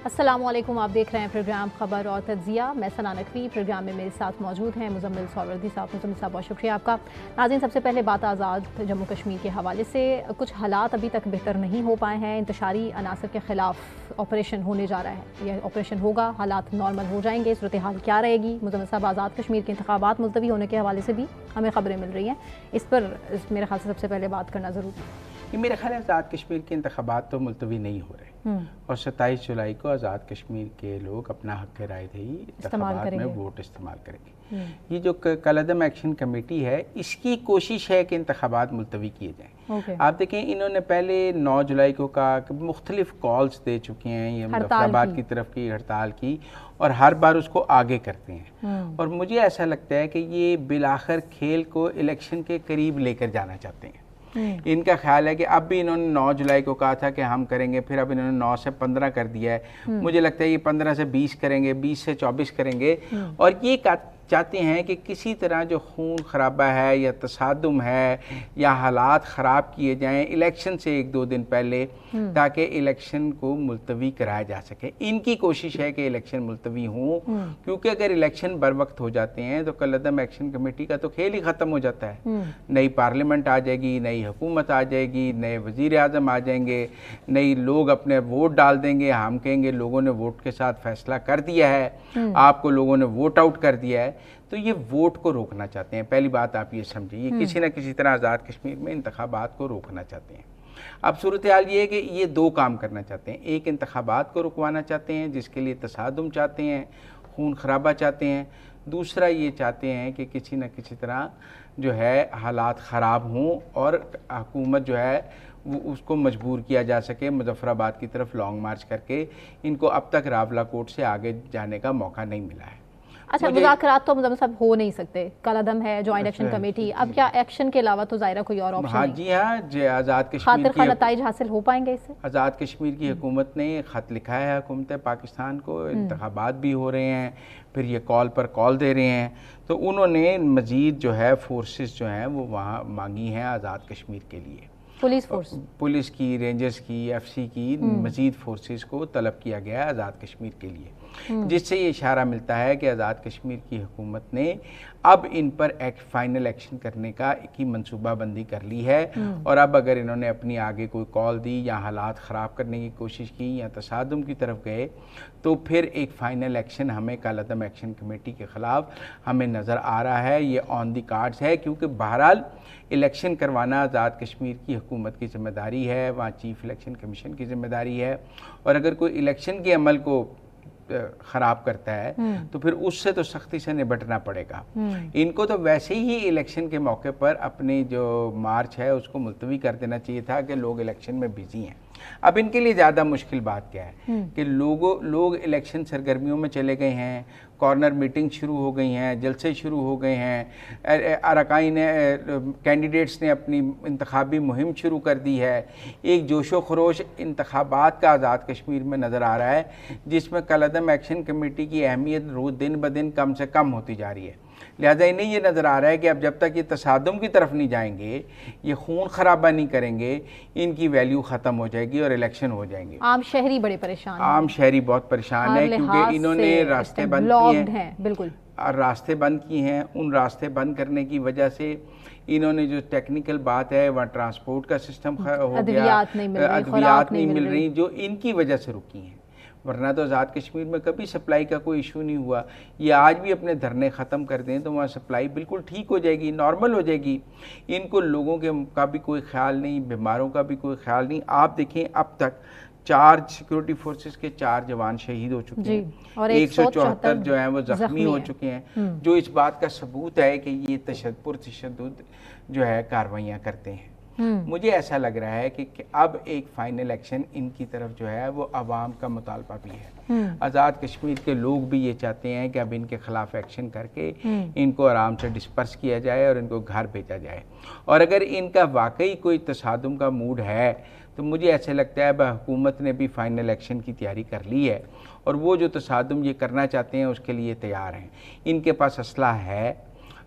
अस्सलामुअलैकुम, आप देख रहे हैं प्रोग्राम खबर और तज्जिया। मैं सना नकवी। प्रोग्राम में मेरे साथ मौजूद हैं मुजम्मिल सौवर्दी साहब। मुजम्मिल साहब, बहुत शुक्रिया आपका। नाज़रीन, सबसे पहले बात आज़ाद जम्मू कश्मीर के हवाले से। कुछ हालात अभी तक बेहतर नहीं हो पाए हैं। इंतशारी अनासर के ख़िलाफ़ ऑपरेशन होने जा रहा है। यह ऑपरेशन होगा, हालात नॉर्मल हो जाएंगे, सूरत हाल क्या रहेगी? मुजम्मिल साहब, आज़ाद कश्मीर के इंतखाबात मुलतवी होने के हवाले से भी हमें खबरें मिल रही हैं। इस पर मेरे ख्याल से सबसे पहले बात करना ज़रूरी है। मेरा ख्याल है आज़ाद कश्मीर के इंतखाबात तो मुलतवी नहीं हो रहे और 27 जुलाई को आज़ाद कश्मीर के लोग अपना हक़ राय दही इंतखाबात में वोट इस्तेमाल करेंगे। ये जो कलअदम एक्शन कमेटी है, इसकी कोशिश है कि इंतखाबात मुलतवी किए जाएँ। आप देखें, इन्होंने पहले 9 जुलाई को कहा कि मुख्तलिफ कॉल्स दे चुके हैं, ये मुजफ्फराबाद की तरफ की हड़ताल की, और हर बार उसको आगे करते हैं। और मुझे ऐसा लगता है कि ये बिलाखिर खेल को इलेक्शन के करीब लेकर जाना चाहते हैं। इनका ख्याल है कि अब भी इन्होंने 9 जुलाई को कहा था कि हम करेंगे, फिर अब इन्होंने 9 से 15 कर दिया है। मुझे लगता है ये 15 से 20 करेंगे, 20 से 24 करेंगे। और ये चाहते हैं कि किसी तरह जो खून खराबा है या तसादुम है या हालात ख़राब किए जाएं इलेक्शन से 1-2 दिन पहले, ताकि इलेक्शन को मुलतवी कराया जा सके। इनकी कोशिश है कि इलेक्शन मुलतवी हों, क्योंकि अगर इलेक्शन बर वक्त हो जाते हैं तो कलअदम एक्शन कमेटी का तो खेल ही ख़त्म हो जाता है। नई पार्लियामेंट आ जाएगी, नई हुकूमत आ जाएगी, नए वज़ीर आज़म आ जाएंगे, नई लोग अपने वोट डाल देंगे। हम कहेंगे लोगों ने वोट के साथ फैसला कर दिया है, आपको लोगों ने वोट आउट कर दिया है। तो ये वोट को रोकना चाहते हैं। पहली बात आप ये समझिए, ये किसी न किसी तरह आज़ाद कश्मीर में इंतखाबात को रोकना चाहते हैं। अब सूरत हाल ये है कि ये 2 काम करना चाहते हैं। एक, इंतखाबात को रुकवाना चाहते हैं, जिसके लिए तसादुम चाहते हैं, खून खराबा चाहते हैं। दूसरा, ये चाहते हैं कि किसी न किसी तरह जो है हालात ख़राब हों और हुकूमत जो है वो उसको मजबूर किया जा सके मुजफ्फराबाद की तरफ लॉन्ग मार्च करके। इनको अब तक रावलाकोट से आगे जाने का मौका नहीं मिला है। अच्छा, मुज़ाकरात तो मुजम्मिल साहब हो नहीं सकते। कलअदम है, जॉइंट एक्शन कमेटी, अब क्या एक्शन के अलावा तो ज़ाहिर कोई और ऑप्शन नहीं? जी हाँ, आज़ाद कश्मीर की नताइज हासिल हो पाएंगे इससे? आज़ाद कश्मीर की हुकूमत ने ख़त लिखा है हुकूमत पाकिस्तान को, इंतखाबात भी हो रहे हैं, फिर ये कॉल पर कॉल दे रहे हैं, तो उन्होंने मज़ीद जो है फोर्सेस जो हैं वो वहाँ मांगी हैं आज़ाद कश्मीर के लिए। पुलिस की, रेंजर्स की, एफसी की मज़ीद फोर्सेस को तलब किया गया है आज़ाद कश्मीर के लिए, जिससे ये इशारा मिलता है कि आज़ाद कश्मीर की हुकूमत ने अब इन पर एक फ़ाइनल एक्शन करने की मनसूबाबंदी कर ली है। और अब अगर इन्होंने अपनी आगे कोई कॉल दी या हालात ख़राब करने की कोशिश की या तसादुम की तरफ गए, तो फिर एक फ़ाइनल एक्शन हमें कलअदम एक्शन कमेटी के ख़िलाफ़ हमें नज़र आ रहा है। ये ऑन द कार्ड्स है, क्योंकि बहरहाल इलेक्शन करवाना आज़ाद कश्मीर की हुकूमत की ज़िम्मेदारी है, वहाँ चीफ़ इलेक्शन कमीशन की ज़िम्मेदारी है। और अगर कोई इलेक्शन के अमल को ख़राब करता है तो फिर उससे तो सख्ती से निपटना पड़ेगा। इनको तो वैसे ही इलेक्शन के मौके पर अपनी जो मार्च है उसको मुलतवी कर देना चाहिए था कि लोग इलेक्शन में बिजी हैं। अब इनके लिए ज़्यादा मुश्किल बात क्या है कि लोग इलेक्शन सरगर्मियों में चले गए हैं, कॉर्नर मीटिंग शुरू हो गई हैं, जलसे शुरू हो गए हैं, अरकाइन कैंडिडेट्स ने अपनी इंतखाबी मुहिम शुरू कर दी है। एक जोशो खरोश इंतखाबात का आज़ाद कश्मीर में नज़र आ रहा है, जिसमें कलअदम एक्शन कमेटी की अहमियत रोज़ दिन ब दिन कम से कम होती जा रही है। लिहाजा इन्हें ये नज़र आ रहा है कि अब जब तक ये तसादुम की तरफ नहीं जाएंगे, ये खून खराबा नहीं करेंगे, इनकी वैल्यू ख़त्म हो जाएगी और इलेक्शन हो जाएंगे। आम शहरी बड़े परेशान हैं। आम शहरी बहुत परेशान है, क्योंकि इन्होंने रास्ते बंद किए हैं। बिल्कुल, और रास्ते बंद किए हैं। उन रास्ते बंद करने की वजह से इन्होंने जो टेक्निकल बात है, वहाँ ट्रांसपोर्ट का सिस्टम हो गया, अद्वियात नहीं मिल रही, जो इनकी वजह से रुकी हैं। वरना तो आज़ाद कश्मीर में कभी सप्लाई का कोई इशू नहीं हुआ। ये आज भी अपने धरने ख़त्म कर दें तो वहाँ सप्लाई बिल्कुल ठीक हो जाएगी, नॉर्मल हो जाएगी। इनको लोगों का भी कोई ख्याल नहीं, बीमारों का भी कोई ख्याल नहीं। आप देखें, अब तक 4 सिक्योरिटी फोर्सेस के 4 जवान शहीद हो चुके हैं और 174 जो हैं वो ज़ख्मी हो चुके हैं, जो इस बात का सबूत है कि ये पुरतशद्दुद जो है कार्रवाइयाँ करते हैं। मुझे ऐसा लग रहा है कि अब एक फ़ाइनल एक्शन इनकी तरफ जो है वो आवाम का मुतालबा भी है। आज़ाद कश्मीर के लोग भी ये चाहते हैं कि अब इनके ख़िलाफ़ एक्शन करके इनको आराम से डिस्पर्स किया जाए और इनको घर भेजा जाए। और अगर इनका वाकई कोई तसादुम का मूड है तो मुझे ऐसे लगता है हुकूमत ने भी फ़ाइनल एक्शन की तैयारी कर ली है और वो जो तसादुम ये करना चाहते हैं उसके लिए तैयार हैं। इनके पास असला है,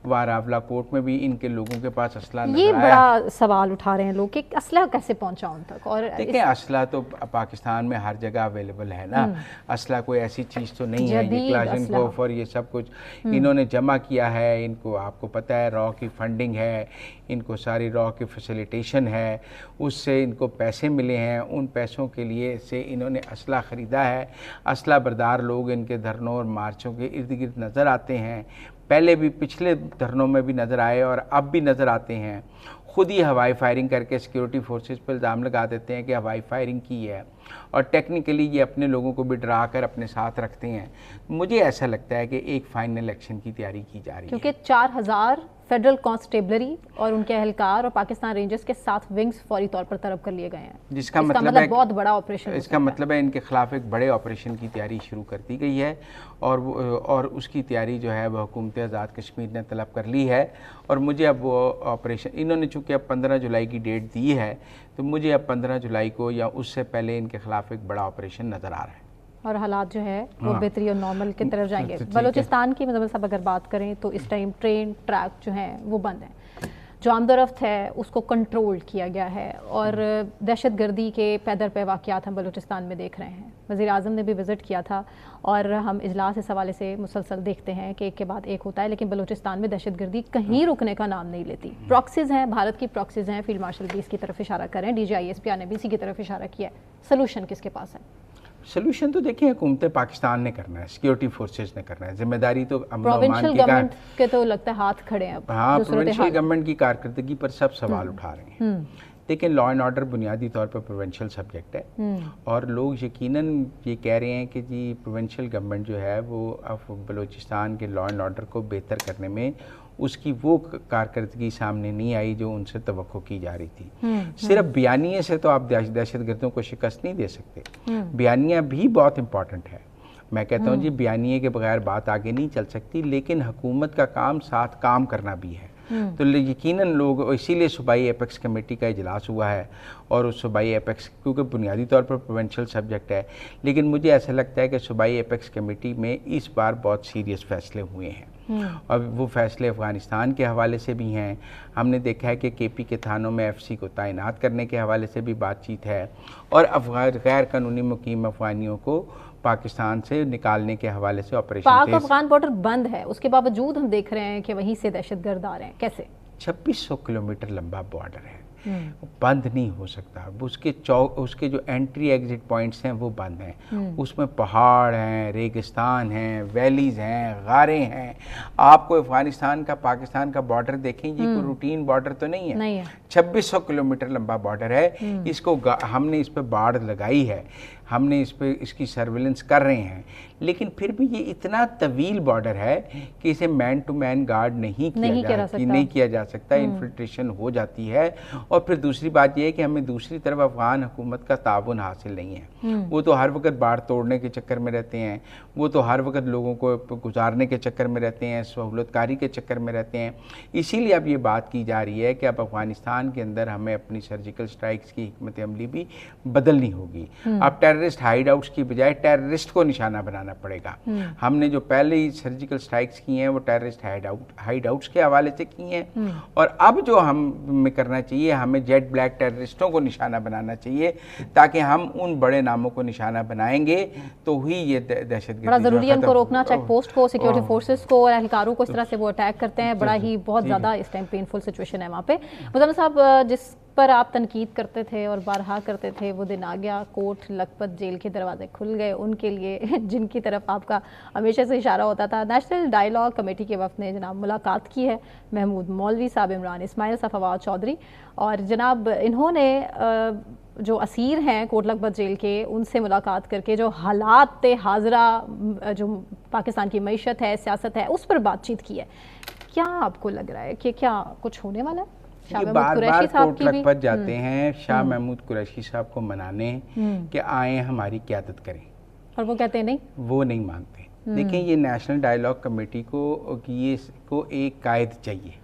वारावला कोर्ट में भी इनके लोगों के पास असला नजर ये आया। बड़ा सवाल उठा रहे हैं लोग कि असला कैसे पहुंचा उन तक। और देखिए असला तो पाकिस्तान में हर जगह अवेलेबल है ना, असला कोई ऐसी चीज़ तो नहीं है। ये क्लाशनकोफ और ये सब कुछ इन्होंने जमा किया है, इनको आपको पता है रॉ की फंडिंग है, इनको सारी रॉ की फैसिलिटेशन है, उससे इनको पैसे मिले हैं, उन पैसों के लिए से इन्होंने असला ख़रीदा है। असला बरदार लोग इनके धरनों और मार्चों के इर्द गिर्द नज़र आते हैं, पहले भी पिछले धरनों में भी नज़र आए और अब भी नज़र आते हैं। खुद ही हवाई फायरिंग करके सिक्योरिटी फोर्सेस पर इल्ज़ाम लगा देते हैं कि हवाई फायरिंग की है, और टेक्निकली ये अपने लोगों को भी डरा कर अपने साथ रखते हैं। मुझे ऐसा लगता है कि एक फाइनल इलेक्शन की तैयारी की जा रही है, क्योंकि 4000 फेडरल कांस्टेबलरी और उनके एहलकार और पाकिस्तान रेंजर्स के 7 विंग्स फौरी तौर पर तलब कर लिए गए हैं, जिसका मतलब है बहुत बड़ा ऑपरेशन। इसका मतलब है इनके खिलाफ एक बड़े ऑपरेशन की तैयारी शुरू कर दी गई है, और उसकी तैयारी जो है वह हुकूमत आज़ाद कश्मीर ने तलब कर ली है। और मुझे अब वो ऑपरेशन इन्होंने चूँकि अब 15 जुलाई की डेट दी है, तो मुझे अब 15 जुलाई को या उससे पहले इनके खिलाफ एक बड़ा ऑपरेशन नज़र आ रहा है, और हालात जो है वो बेहतरी और नॉर्मल की तरफ जाएंगे। बलूचिस्तान की मतलब सब अगर बात करें तो इस टाइम ट्रेन ट्रैक जो हैं वो बंद हैं, जो आमदोरफ्त है उसको कंट्रोल किया गया है, और दहशतगर्दी के पैदर पे वाक़यात हम बलूचिस्तान में देख रहे हैं। वज़ीर आज़म ने भी विज़िट किया था, और हम इजलास इस हवाले से मुसलसल देखते हैं कि एक के बाद एक होता है, लेकिन बलूचिस्तान में दहशतगर्दी कहीं रुकने का नाम नहीं लेती। प्रॉक्सीज़ हैं, भारत की प्रॉक्सीज़ हैं, फील्ड मार्शल भी इसकी तरफ इशारा कर रहे हैं, DGISP ने भी इसी की तरफ इशारा किया है। सोल्यूशन किसके पास है? सोल्यूशन तो देखिए हुकूमत पाकिस्तान ने करना है, सिक्योरिटी फोर्सेस ने करना है, जिम्मेदारी तो प्रोविंशियल गवर्नमेंट के तो लगता है हाथ खड़े हैं। हाँ, प्रोविंशियल गवर्नमेंट की कारकर्दगी पर सब सवाल उठा रहे हैं। लेकिन लॉ एंड ऑर्डर बुनियादी तौर पर प्रोविंशियल सब्जेक्ट है, और लोग यकीनन ये कह रहे हैं कि जी प्रोविंशियल गवर्नमेंट जो है वो अब बलूचिस्तान के लॉ एंड ऑर्डर को बेहतर करने में उसकी वो कारकर्दगी सामने नहीं आई जो उनसे तवक्को की जा रही थी। सिर्फ बयानिए से तो आप दहशतगर्दों को शिकस्त नहीं दे सकते, बयानिया भी बहुत इंपॉर्टेंट है। मैं कहता हूँ जी बयानिए के बगैर बात आगे नहीं चल सकती, लेकिन हुकूमत का काम साथ काम करना भी है। तो यकीनन लोग, इसीलिए सूबाई एपेक्स कमेटी का इजलास हुआ है, और उस सूबाई एपेक्स क्योंकि बुनियादी तौर पर प्रोविंशियल सब्जेक्ट है, लेकिन मुझे ऐसा लगता है कि सूबाई एपेक्स कमेटी में इस बार बहुत सीरियस फैसले हुए हैं, और वो फैसले अफ़गानिस्तान के हवाले से भी हैं। हमने देखा है कि KP के थानों में FC को तैनात करने के हवाले से भी बातचीत है, और गैर कानूनी मुकीम अफ़गानियों को पाकिस्तान से निकालने के हवाले से ऑपरेशन। पाक अफगान बॉर्डर बंद है, उसके बावजूद हम देख रहे हैं कि वहीं से दहशतगर्द आ रहे हैं। कैसे? 2600 किलोमीटर लंबा बॉर्डर है, बंद नहीं हो सकता। उसके जो एंट्री एग्जिट पॉइंट्स हैं वो बंद हैं, उसमें पहाड़ हैं, रेगिस्तान हैं, वैलीज हैं, गारें हैं। आपको अफगानिस्तान का पाकिस्तान का बॉर्डर देखें, ये कोई रूटीन बॉर्डर तो नहीं है, 2600 किलोमीटर लंबा बॉर्डर है। इसको हमने इस पर बाड़ लगाई है, हमने इस पर इसकी सर्विलेंस कर रहे हैं, लेकिन फिर भी ये इतना तवील बॉर्डर है कि इसे मैन टू मैन गार्ड नहीं किया जा सकता, इन्फिल्ट्रेशन हो जाती है। और फिर दूसरी बात यह है कि हमें दूसरी तरफ अफगान हुकूमत का ताउन हासिल नहीं है। वो तो हर वक्त बाढ़ तोड़ने के चक्कर में रहते हैं, वो तो हर वक्त लोगों को गुजारने के चक्कर में रहते हैं, सहूलतकारी के चक्कर में रहते हैं। इसीलिए अब ये बात की जा रही है कि अब अफगानिस्तान के अंदर हमें अपनी सर्जिकल स्ट्राइक्स की हिकमत अमली भी बदलनी होगी। अब टेररिस्ट हाइड आउट्स की बजाय टेररिस्ट को निशाना बनाना पड़ेगा। हमने जो पहले ही सर्जिकल स्ट्राइक्स की हैं वो टेररिस्ट हाइड आउट्स के हवाले से की हैं, और अब जो हमें करना चाहिए, हमें जेट ब्लैक टेररिस्टों को निशाना बनाना चाहिए, ताकि हम उन बड़े नामों को निशाना बनाएंगे तो ही ये दहशतगर्दी बड़ा जरूरी है उनको रोकना। चेक पोस्ट को, सिक्योरिटी फोर्सेस को और एहलकारों को इस तरह से वो अटैक करते हैं, बड़ा ही बहुत ज़्यादा इस टाइम पेनफुल सिचुएशन है वहाँ पे। मुज़म्मिल साहब, जिस पर आप तनकीद करते थे और बारहा करते थे, वो दिन आ गया, कोट लखपत जेल के दरवाजे खुल गए उनके लिए जिनकी तरफ आपका हमेशा से इशारा होता था। नेशनल डायलॉग कमेटी के वफ़द ने जनाब मुलाकात की है महमूद मौलवी साहब, इमरान इस्माइल साहब, फवाद चौधरी, और जनाब इन्होंने जो असीर हैं कोट लखपत जेल के, उनसे मुलाकात करके जो हालात हाजरा, जो पाकिस्तान की मईशत है, सियासत है, उस पर बातचीत की है। क्या आपको लग रहा है कि क्या कुछ होने वाला है? बार बार कोट लखपत जाते हैं शाह महमूद कुरैशी साहब को मनाने कि आए हमारी क़यादत करें, और वो कहते हैं नहीं, वो नहीं मानते। देखिए, ये नेशनल डायलॉग कमेटी को एक कायद चाहिए,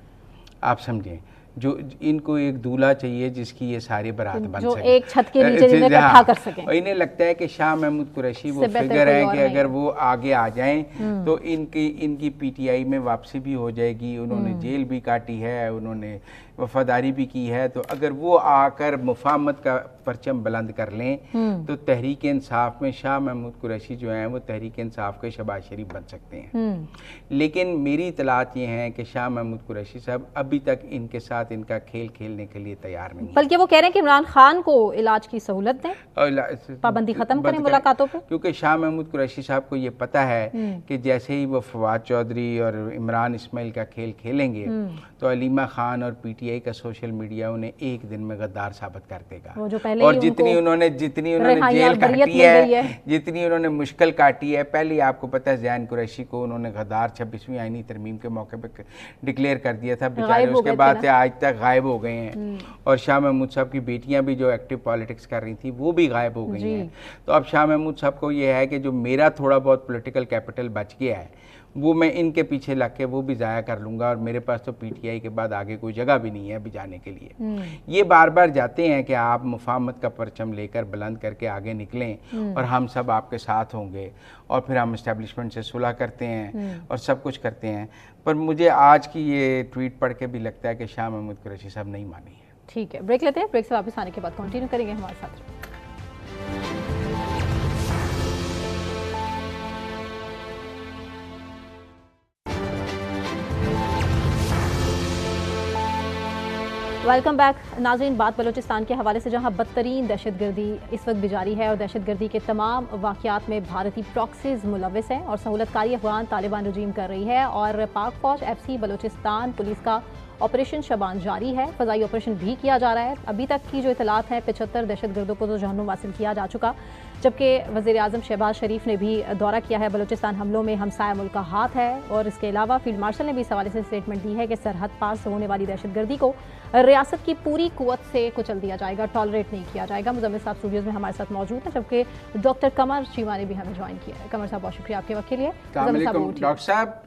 आप समझें। जो इनको एक दूल्हा चाहिए जिसकी ये सारी बारात बन जो सके, एक छत के नीचे जिन्हें इकट्ठा कर सकें। इन्हें लगता है कि शाह महमूद कुरैशी वो फिगर है कि अगर वो आगे आ जाएं तो इनकी पीटीआई में वापसी भी हो जाएगी, उन्होंने जेल भी काटी है, उन्होंने वफादारी भी की है, तो अगर वो आकर मुफाहमत का परचम बुलंद कर लें तो तहरीक इंसाफ में शाह महमूद कुरैशी जो हैं वो तहरीक इंसाफ के शहबाज शरीफ बन सकते हैं। लेकिन मेरी इतलात ये हैं कि शाह महमूद कुरैशी साहब अभी तक इनके साथ इनका खेल खेलने के लिए तैयार नहीं है। बल्कि वो कह रहे हैं कि इमरान खान को इलाज की सहूलत दें, पाबंदी खत्म करें मुलाकातों पे, क्योंकि शाह महमूद कुरैशी साहब को ये पता है कि जैसे ही वो फवाद चौधरी और इमरान इस्माइल का खेल खेलेंगे तो अलीमा खान और पीटीआई का सोशल मीडिया उन्हें एक दिन में गद्दार साबित कर देगा। और जितनी उन्होंने जेल काटी है, जितनी उन्होंने मुश्किल काटी है, पहले आपको पता है ज़ैन कुरैशी को उन्होंने गद्दार 26वीं आईनी तरमीम के मौके पे डिक्लेयर कर दिया था, बेचारे उसके बाद से आज तक गायब हो गए हैं। और शाह महमूद साहब की बेटियां भी जो एक्टिव पॉलिटिक्स कर रही थी वो भी गायब हो गई हैं। तो अब शाह महमूद साहब को ये है कि जो मेरा थोड़ा बहुत पॉलिटिकल कैपिटल बच गया है वो मैं इनके पीछे लग के वो भी ज़ाया कर लूँगा, और मेरे पास तो पीटीआई के बाद आगे कोई जगह भी नहीं है अभी जाने के लिए। ये बार बार जाते हैं कि आप मुफाहमत का परचम लेकर बुलंद करके आगे निकलें और हम सब आपके साथ होंगे, और फिर हम इस्टेब्लिशमेंट से सुलह करते हैं और सब कुछ करते हैं। पर मुझे आज की ये ट्वीट पढ़ के भी लगता है कि शाह महमूद कुरैशी साहब नहीं मानी है। ठीक है, ब्रेक लेते हैं, ब्रेक से वापस आने के बाद कंटिन्यू करेंगे हमारे साथ। वेलकम बैक नाज़रीन। बात बलूचिस्तान के हवाले से, जहां बदतरीन दहशतगर्दी इस वक्त भी जारी है और दहशतगर्दी के तमाम वाक़यात में भारतीय प्रॉक्सीज मुलविस हैं और सहूलतकारी अफगान तालिबान रजीम कर रही है, और पाक फौज FC बलूचिस्तान पुलिस का ऑपरेशन शबान जारी है, फ़ज़ाई ऑपरेशन भी किया जा रहा है। अभी तक की जो इतलात हैं 75 दहशतगर्दों को तो जहन्नुम हासिल किया जा चुका, जबकि वज़ीर आज़म शहबाज शरीफ ने भी दौरा किया है। बलूचिस्तान हमलों में हमसाया मुल्क का हाथ है, और इसके अलावा फील्ड मार्शल ने भी इस हवाले से स्टेटमेंट दी है कि सरहद पार से होने वाली दहशतगर्दी को रियासत की पूरी कुव्वत से कुचल दिया जाएगा, टॉलरेट नहीं किया जाएगा। मुज़म्मिल साहब स्टूडियोज़ में हमारे साथ मौजूद हैं, जबकि डॉक्टर कमर चीमा ने भी हमें ज्वाइन किया है। कमर साहब बहुत शुक्रिया आपके वक्त के लिए। डॉक्टर साहब,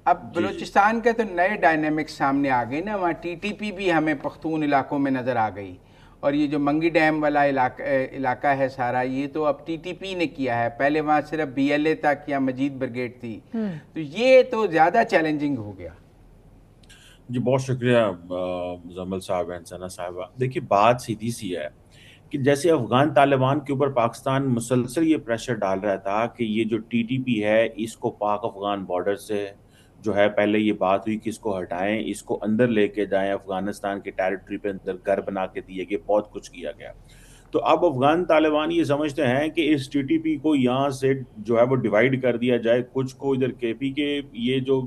अब बलूचिस्तान के तो नए डायनेमिक्स सामने आ गए ना, वहाँ TTP भी हमें पख्तून इलाकों में नज़र आ गई, और ये जो मंगी डैम वाला इलाका है सारा, ये तो अब TTP ने किया है, पहले वहाँ सिर्फ BLA तक या मजीद ब्रिगेड थी, तो ये तो ज़्यादा चैलेंजिंग हो गया। जी बहुत शुक्रिया मुज़म्मिल साहब, हंसना साहिबा। देखिए बात सीधी सी है कि जैसे अफ़गान तालिबान के ऊपर पाकिस्तान मुसलसल ये प्रेशर डाल रहा था कि ये जो TTP है इसको पाक अफ़गान बॉर्डर से जो है, पहले ये बात हुई कि इसको हटाएं, इसको अंदर लेके जाएं, अफ़गानिस्तान के टेरिटरी पे अंदर घर बना के दिए गए, बहुत कुछ किया गया। तो अब अफ़गान तालिबान ये समझते हैं कि इस TTP को यहाँ से जो है वो डिवाइड कर दिया जाए, कुछ को इधर KP के ये जो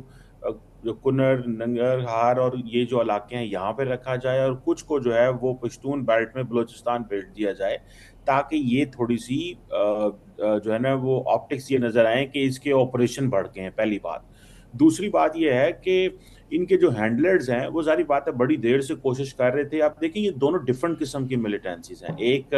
कुनर, नंगरहार और ये जो इलाके हैं यहाँ पे रखा जाए, और कुछ को जो है वो पश्तून बेल्ट में बलूचिस्तान भेज दिया जाए, ताकि ये थोड़ी सी जो है ना वो ऑप्टिक्स ये नज़र आए कि इसके ऑपरेशन बढ़ गए हैं, पहली बात। दूसरी बात ये है कि इनके जो हैंडलर्स हैं वो सारी बात है बड़ी देर से कोशिश कर रहे थे। आप देखें ये दोनों डिफरेंट किस्म की मिलिटेंसीज हैं, एक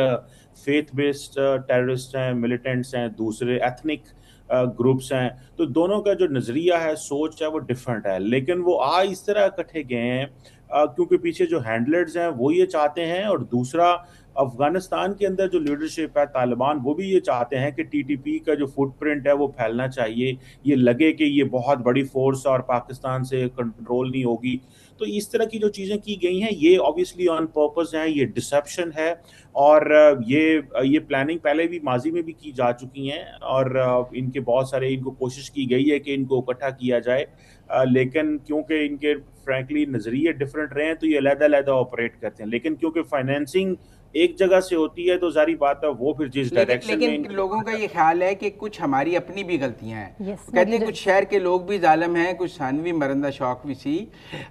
फेथ बेस्ड टेररिस्ट हैं, मिलिटेंट्स हैं, दूसरे एथनिक ग्रुप्स हैं, तो दोनों का जो नज़रिया है, सोच है, वो डिफरेंट है। लेकिन वो इस तरह इकट्ठे गए हैं क्योंकि पीछे जो हैंडलर्स हैं वो ये चाहते हैं, और दूसरा अफगानिस्तान के अंदर जो लीडरशिप है तालिबान, वो भी ये चाहते हैं कि TTP का जो फुटप्रिंट है वो फैलना चाहिए, ये लगे कि ये बहुत बड़ी फोर्स और पाकिस्तान से कंट्रोल नहीं होगी। तो इस तरह की जो चीज़ें की गई हैं ये ऑब्वियसली ऑन पर्पस है, ये डिसेप्शन है, और ये प्लानिंग पहले भी माजी में भी की जा चुकी हैं, और इनके बहुत सारे इनको कोशिश की गई है कि इनको इकट्ठा किया जाए, लेकिन क्योंकि इनके फ्रैंकली नज़रिए डिफरेंट रहे हैं तो ये अलग-अलग ऑपरेट करते हैं। लेकिन क्योंकि फाइनेंसिंग एक जगह से होती है तो जारी बात है वो फिर जिस डायरेक्शन में। लेकिन लोगों का ये ख्याल है कि कुछ हमारी अपनी भी गलतियां हैं। कहते हैं कुछ शहर के लोग भी जालिम हैं, कुछ सानवी मरंदा शौक भी सी।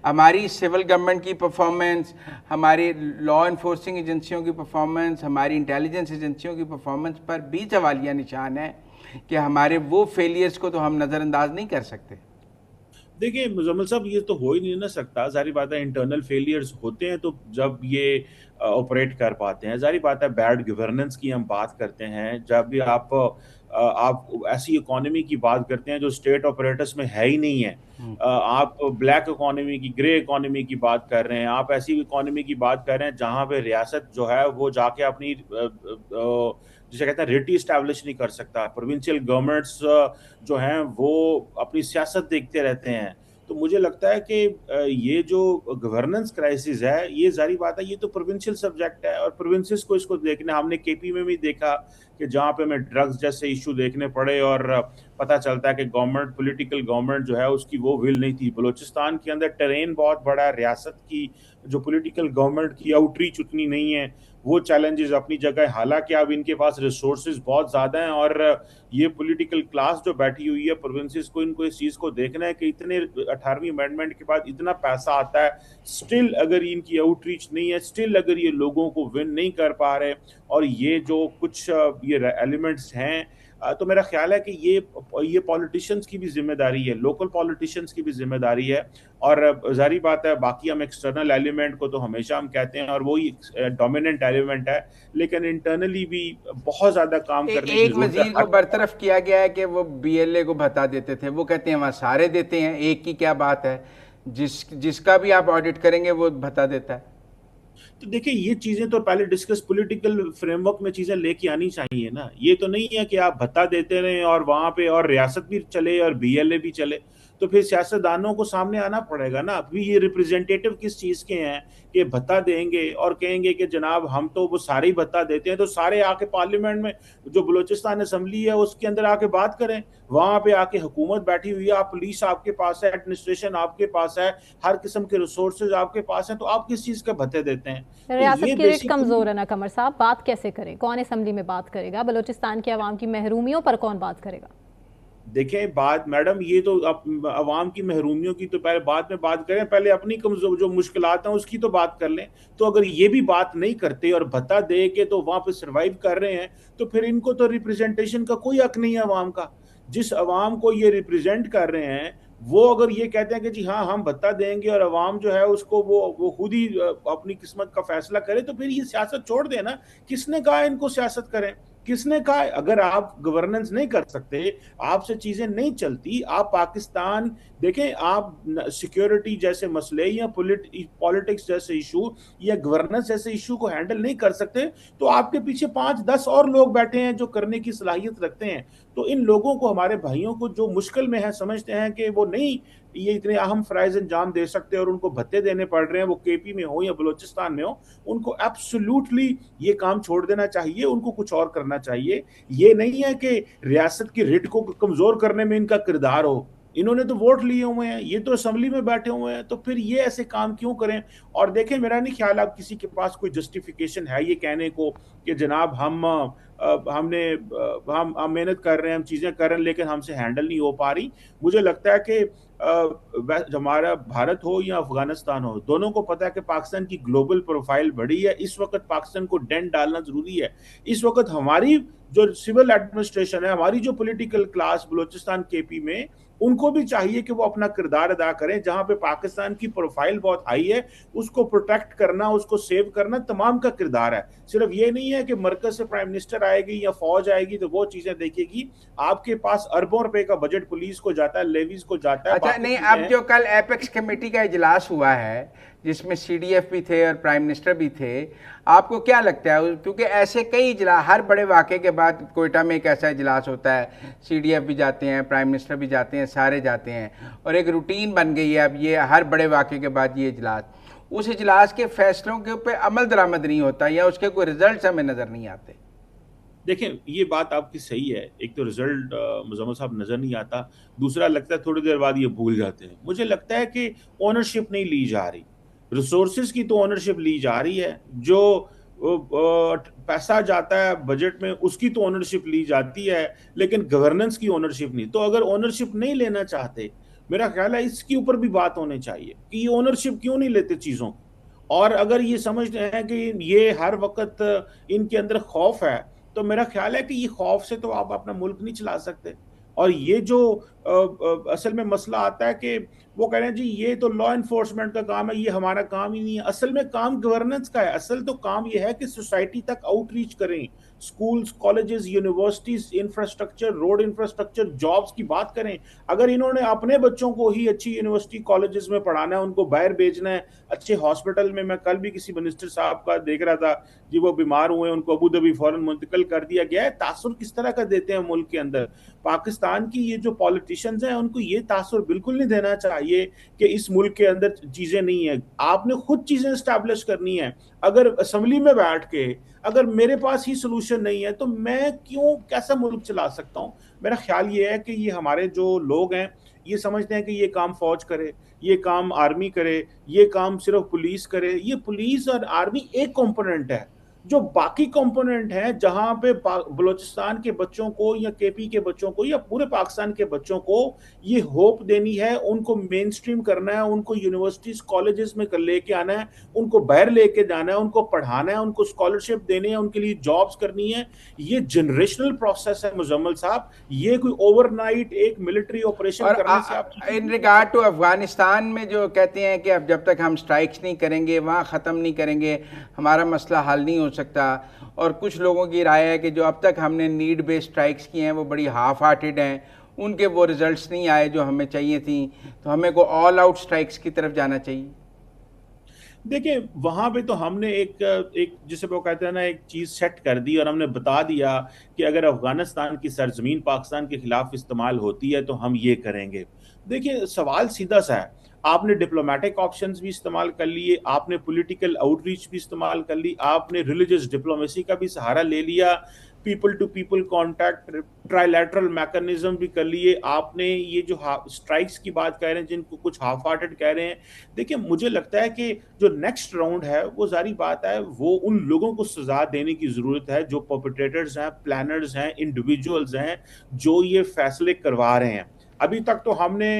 हमारी सिविल गवर्नमेंट की परफॉर्मेंस, हमारी लॉ इन्फोर्सिंग एजेंसियों की परफॉर्मेंस, हमारी इंटेलिजेंस एजेंसियों की परफॉर्मेंस पर भी सवालिया निशान है कि हमारे वो फेलियर्स को तो हम नज़रअंदाज नहीं कर सकते। देखिए मुजम्मिल साहब, ये तो हो ही नहीं ना सकता, जारी बात है इंटरनल फेलियर्स होते हैं तो जब ये ऑपरेट कर पाते हैं। जारी बात है बैड गवर्नेंस की हम बात करते हैं, जब भी आप आप ऐसी इकोनॉमी की बात करते हैं जो स्टेट ऑपरेटर्स में है ही नहीं है। आप ब्लैक इकोनॉमी की, ग्रे इकोनॉमी की बात कर रहे हैं, आप ऐसी इकोनॉमी की बात कर रहे हैं जहां पे रियासत जो है वो जाके अपनी जिसे कहते हैं रेटी स्टैब्लिश नहीं कर सकता। प्रोविंशियल गवर्नमेंट्स जो हैं वो अपनी सियासत देखते रहते हैं। तो मुझे लगता है कि ये जो गवर्नेंस क्राइसिस है, ये जारी बात है, ये तो प्रोविंशियल सब्जेक्ट है और प्रोविंसेस को इसको देखना। हमने केपी में भी देखा कि जहाँ पे हमें ड्रग्स जैसे इशू देखने पड़े और पता चलता है कि गवर्नमेंट, पॉलिटिकल गवर्नमेंट जो है उसकी वो विल नहीं थी। बलूचिस्तान के अंदर टेरेन बहुत बड़ा है, रियासत की जो पॉलिटिकल गवर्नमेंट की आउटरीच उतनी नहीं है, वो चैलेंजेस अपनी जगह। हालांकि अब इनके पास रिसोर्सेज बहुत ज़्यादा हैं और ये पॉलिटिकल क्लास जो बैठी हुई है प्रोविंसेस को, इनको इस चीज़ को देखना है कि इतने 18वीं अमेंडमेंट के बाद इतना पैसा आता है, स्टिल अगर इनकी आउटरीच नहीं है, स्टिल अगर ये लोगों को विन नहीं कर पा रहे और ये जो कुछ ये एलिमेंट्स हैं, तो मेरा ख्याल है कि ये पॉलिटिशियंस की भी जिम्मेदारी है, लोकल पॉलिटिशियंस की भी जिम्मेदारी है। और जारी बात है, बाकी हम एक्सटर्नल एलिमेंट को तो हमेशा हम कहते हैं और वही डोमिनेंट एलिमेंट है, लेकिन इंटरनली भी बहुत ज्यादा काम करने की एक वजीर को बरतरफ किया गया है कि वो बीएलए को भत्ता देते थे, वो कहते हैं वहाँ सारे देते हैं, एक की क्या बात है, जिसका भी आप ऑडिट करेंगे वो भत्ता देता है। तो देखिए, ये चीजें तो पहले डिस्कस पॉलिटिकल फ्रेमवर्क में चीजें लेके आनी चाहिए ना। ये तो नहीं है कि आप भत्ता देते रहें और वहां पे और रियासत भी चले और बीएलए भी चले, तो फिर सियासतदानों को सामने आना पड़ेगा ना। अभी ये रिप्रेजेंटेटिव किस चीज के हैं कि भत्ता देंगे और कहेंगे कि जनाब हम तो वो सारे ही भत्ता देते हैं, तो सारे आके पार्लियामेंट में जो बलूचिस्तान असेंबली है उसके अंदर आके बात करें। वहां पे आके हुकूमत बैठी हुई है, आप पुलिस आपके पास है, एडमिनिस्ट्रेशन आपके पास है, हर किस्म के रिसोर्सेज आपके पास हैं, तो आप किस चीज के भत्ते देते हैं? रियासत की रेट कमजोर है ना कमर साहब, बात कैसे करें? कौन असेंबली में बात करेगा? बलूचिस्तान के अवाम की महरूमियों पर कौन बात करेगा? देखें बात मैडम, ये तो अवाम की महरूमियों की तो पहले बाद में बात करें, पहले अपनी कमजोर जो मुश्किलात हैं उसकी तो बात कर लें। तो अगर ये भी बात नहीं करते और भत्ता दे के तो वहां पे सरवाइव कर रहे हैं, तो फिर इनको तो रिप्रेजेंटेशन का कोई हक नहीं है अवाम का। जिस अवाम को ये रिप्रेजेंट कर रहे हैं वो अगर ये कहते हैं कि जी हाँ हम भत्ता देंगे और अवाम जो है उसको वो खुद ही अपनी किस्मत का फैसला करे, तो फिर ये सियासत छोड़ देना। किसने कहा इनको सियासत करें? किसने कहा? अगर आप गवर्नेंस नहीं कर सकते, आपसे चीजें नहीं चलती, आप पाकिस्तान देखें, आप सिक्योरिटी जैसे मसले या पॉलिटिक्स जैसे इशू या गवर्नेंस जैसे इशू को हैंडल नहीं कर सकते, तो आपके पीछे 5-10 और लोग बैठे हैं जो करने की सलाहियत रखते हैं। तो इन लोगों को, हमारे भाइयों को जो मुश्किल में है, समझते हैं कि वो नहीं ये इतने अहम फराइज अंजाम दे सकते और उनको भत्ते देने पड़ रहे हैं, वो केपी में हो या बलूचिस्तान में हो, उनको एब्सोल्युटली ये काम छोड़ देना चाहिए, उनको कुछ और करना चाहिए। ये नहीं है कि रियासत की रिट को कमजोर करने में इनका किरदार हो। इन्होंने तो वोट लिए हुए हैं, ये तो असेंबली में बैठे हुए हैं, तो फिर ये ऐसे काम क्यों करें? और देखें, मेरा नहीं ख्याल अब किसी के पास कोई जस्टिफिकेशन है ये कहने को कि जनाब हम मेहनत कर रहे हैं, हम चीजें कर रहे हैं, लेकिन हमसे हैंडल नहीं हो पा रही। मुझे लगता है कि हमारा भारत हो या अफगानिस्तान हो, दोनों को पता है कि पाकिस्तान की ग्लोबल प्रोफाइल बड़ी है। इस वक्त पाकिस्तान को डेंट डालना जरूरी है। इस वक्त हमारी जो सिविल एडमिनिस्ट्रेशन है, हमारी जो पॉलिटिकल क्लास बलूचिस्तान केपी में, उनको भी चाहिए कि वो अपना किरदार अदा करें। जहां पे पाकिस्तान की प्रोफाइल बहुत हाई है, उसको प्रोटेक्ट करना, उसको सेव करना तमाम का किरदार है। सिर्फ ये नहीं है कि मरकज से प्राइम मिनिस्टर आएगी या फौज आएगी तो वो चीजें देखेगी। आपके पास अरबों रुपए का बजट पुलिस को जाता है, लेवीज को जाता है। अच्छा नहीं, अब जो कल एपेक्स कमेटी का इजलास हुआ है जिसमें सीडीएफ भी थे और प्राइम मिनिस्टर भी थे, आपको क्या लगता है? क्योंकि ऐसे कई इजलास, हर बड़े वाक़े के बाद कोयटा में एक ऐसा इजलास होता है, सीडीएफ भी जाते हैं, प्राइम मिनिस्टर भी जाते हैं, सारे जाते हैं, और एक रूटीन बन गई है अब ये हर बड़े वाक़े के बाद ये इजलास। उस इजलास के फैसलों के ऊपर अमल दरामद नहीं होता या उसके कोई रिजल्ट हमें नज़र नहीं आते। देखें, ये बात आपकी सही है। एक तो रिजल्ट मुजम्मिल साहब नजर नहीं आता, दूसरा लगता है थोड़ी देर बाद ये भूल जाते हैं। मुझे लगता है कि ओनरशिप नहीं ली जा रही, रिसोर्सेज की तो ओनरशिप ली जा रही है। जो पैसा जाता है बजट में उसकी तो ओनरशिप ली जाती है, लेकिन गवर्नेंस की ओनरशिप नहीं। तो अगर ओनरशिप नहीं लेना चाहते, मेरा ख्याल है इसके ऊपर भी बात होनी चाहिए कि ये ओनरशिप क्यों नहीं लेते चीज़ों की। और अगर ये समझते हैं कि ये हर वक्त इनके अंदर खौफ है, तो मेरा ख्याल है कि ये खौफ से तो आप अपना मुल्क नहीं चला सकते। और ये जो असल में मसला आता है कि वो कह रहे हैं जी ये तो लॉ इन्फोर्समेंट का काम है, ये हमारा काम ही नहीं है। असल में काम गवर्नेंस का है। असल तो काम ये है कि सोसाइटी तक आउटरीच करें, schools, colleges, universities, infrastructure, road infrastructure, jobs की बात करें, अगर इन्होंने अपने बच्चों को ही अच्छी यूनिवर्सिटी कॉलेजेस में पढ़ाना है, उनको बाहर भेजना है, अच्छे हॉस्पिटल में, मैं कल भी किसी मिनिस्टर साहब का देख रहा था जी, वो बीमार हुए, उनको अबू धाबी फौरन मुंतकिल कर दिया गया है। तासुर किस तरह का देते हैं मुल्क के अंदर? पाकिस्तान की ये जो पॉलिटिशियंस हैं उनको ये तासुर बिल्कुल नहीं देना चाहिए कि इस मुल्क के अंदर चीजें नहीं है। आपने खुद चीजें एस्टैब्लिश करनी है। अगर असेंबली में बैठ के अगर मेरे पास ही सोल्यूशन नहीं है तो मैं क्यों कैसा मुल्क चला सकता हूं? मेरा ख्याल ये है कि ये हमारे जो लोग हैं ये समझते हैं कि ये काम फौज करे, ये काम आर्मी करे, ये काम सिर्फ पुलिस करे। ये पुलिस और आर्मी एक कंपोनेंट है, जो बाकी कंपोनेंट हैं जहां पे बलूचिस्तान के बच्चों को या केपी के बच्चों को या पूरे पाकिस्तान के बच्चों को ये होप देनी है, उनको मेन स्ट्रीम करना है, उनको यूनिवर्सिटीज कॉलेजेस में लेके आना है, उनको बाहर लेके जाना है, उनको पढ़ाना है, उनको स्कॉलरशिप देनी है, उनके लिए जॉब्स करनी है। ये जनरेशनल प्रोसेस है मुजम्मल साहब, ये कोई ओवरनाइट एक मिलिट्री ऑपरेशन करने से आप इन रिगार्ड टू अफगानिस्तान में जो कहते हैं कि अब जब तक हम स्ट्राइक्स नहीं करेंगे, वहाँ ख़त्म नहीं करेंगे, हमारा मसला हल नहीं हो सकता। और कुछ लोगों की राय है कि जो अब तक हमने नीड बेस्ड स्ट्राइक्स की हैं वो बड़ी हाफ हार्टेड हैं, उनके वो रिजल्ट्स नहीं आए जो हमें चाहिए थी, तो हमें को ऑल आउट स्ट्राइक्स की तरफ जाना चाहिए। देखिए वहां पे तो हमने एक जिसे वो कहते हैं ना, एक चीज सेट कर दी और हमने बता दिया कि अगर अफगानिस्तान की सरजमीन पाकिस्तान के खिलाफ इस्तेमाल होती है तो हम ये करेंगे। देखिए सवाल सीधा सा है, आपने डिप्लोमेटिक ऑप्शंस भी इस्तेमाल कर लिए, आपने पॉलिटिकल आउटरीच भी इस्तेमाल कर ली, आपने रिलीजियस डिप्लोमेसी का भी सहारा ले लिया, people to people contact, trilateral mechanism भी कर लिए आपने। ये जो स्ट्राइक्स की बात कह रहे हैं, जिनको कुछ हाफ हार्टेड कह रहे हैं, देखिए मुझे लगता है कि जो नेक्स्ट राउंड है वो जारी बात है, वो उन लोगों को सजा देने की जरूरत है जो परपेट्रेटर्स हैं, प्लानर्स हैं, इंडिविजुअल्स हैं, जो ये फैसले करवा रहे हैं। अभी तक तो हमने